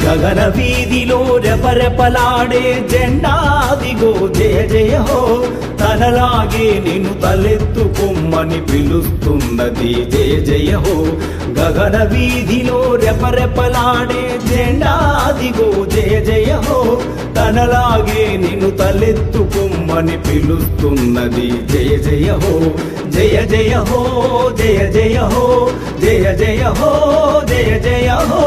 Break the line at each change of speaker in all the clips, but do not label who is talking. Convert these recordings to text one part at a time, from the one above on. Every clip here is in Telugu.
గగన వీధిలో రెపరెపలాడే జెండాదిగో జయ జయ హో తనలాగే నిన్ను తలెత్తుకొమ్మని పిలుస్తున్నది జయ జయ హో గగన వీధిలో రెపరెపలాడే జెండాదిగో జయ జయ హో తనలాగే నిన్ను తలెత్తుకొమ్మని పిలుస్తున్నది జయ జయ హో జయ జయ హో జయ జయ హో జయ జయ హో జయ జయ హో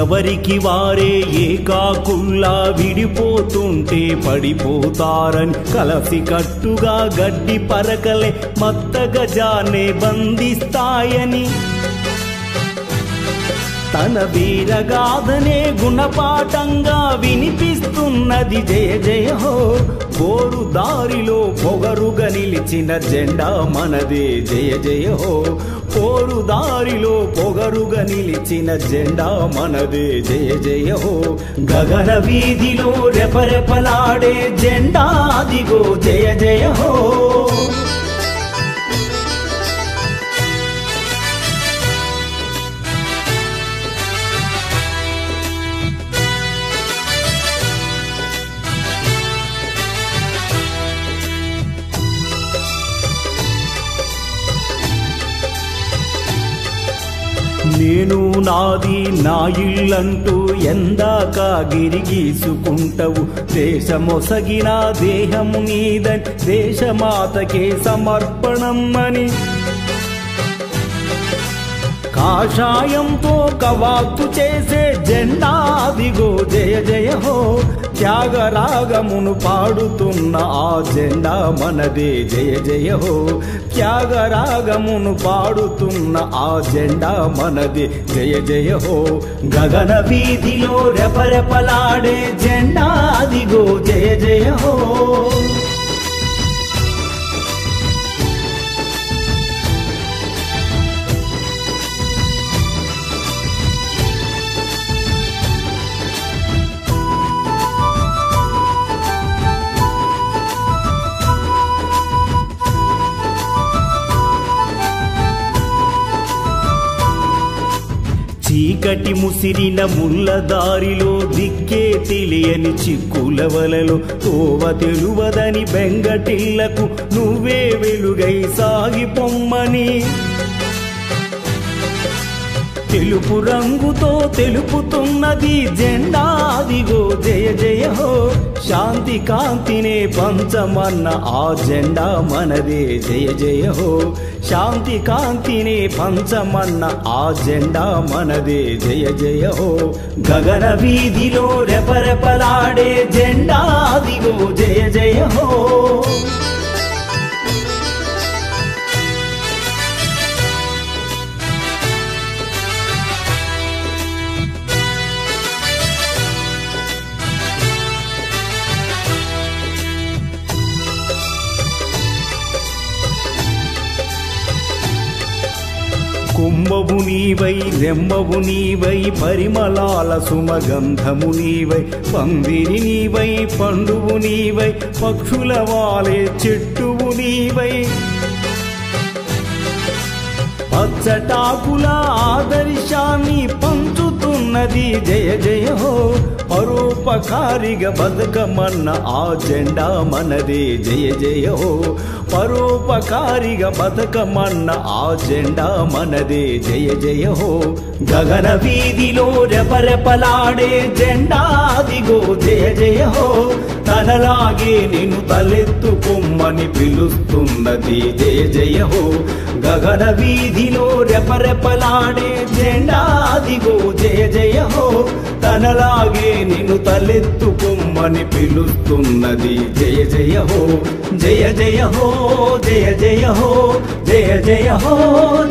ఎవరికి వారే ఏకాకుల్లా విడిపోతుంటే పడిపోతారని కలసి కట్టుగా గడ్డి పరకలే మత్త గజాన్నే బంధిస్తాయని తన వీరగాథనే గుణపాఠంగా వినిపిస్తున్నది జయ జయ హో గోరు దారిలో పొగరుగా నిలిచిన జెండా మనదే జయ జయ హో పోరు దారిలో పొగరుగా నిలిచిన జెండా మనదే జయ జయ హో గగన వీధిలో రెపరెపలాడే జెండా దిగో జయ జయ హో నేను నాది నా ఇల్లంటూ ఎందాక గిరిగీసుకుంటవు దేశమొసగిన దేహము నీదని దేశమాతకే సమర్పణమని కాషాయంతో కవాతు చేసే జెండాదిగో జయ జయ హో త్యాగరాగమును పాడుతున్న ఆ జెండా మనదే జయ జయ హో త్యాగరాగమును పాడుతున్న ఆ జెండా మనదే జయ జయ హో గగన వీధిలో రెపరెపలాడే జెండాదిగో జయ జయ హో చీకటి ముసిరిన ముల్లదారిలో దిక్కే తెలియని చిక్కుల వలలో తోవ తెలువదని బెంగటిళ్లకు నువ్వే వెలుగై సాగిపొమ్మని తెలుపు రంగుతో తెలుపుతున్నది జెండాదిగో జయ జయ హో శాంతి కాంతినే పంచమన్న ఆ జెండా మనదే జయ జయ హో శాంతి కాంతినే పంచమన్న ఆ జెండా మనదే జయ జయ హో గగన వీధిలో రెపరెపలాడే జెండాదిగో జయ జయ హో కుంభము నీవై రెమ్మవు నీవై పరిమళాల సుమగంధము నీవై పందిరి నీవై పండువు నీవై పక్షుల వాలే చెట్టువు నీవై పచ్చటాకుల ఆదర్శాన్ని పంచుతున్నది జయ జయ హో పరోపకారిగా బతుకమన్న ఆ జెండా మనదే జయ జయ హో పరోపకారిగా బతుకమన్న ఆ జెండా మనదే జయ జయ హో గగన వీధిలో రెపరెపలాడే జెండాదిగో జయ జయ హో తనలాగే నిన్ను తలెత్తుకొమ్మని పిలుస్తున్నది జయ జయ హో గగన వీధిలో రెపరెపలాడే జెండా అదిగో జయ జయ హో తనలాగే నిన్ను తలెత్తుకొమ్మని పిలుస్తున్నది జయ జయ హో జయ జయ హో జయ జయ హో జయ జయ హో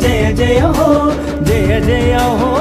జయ జయ హో జయ జయ హో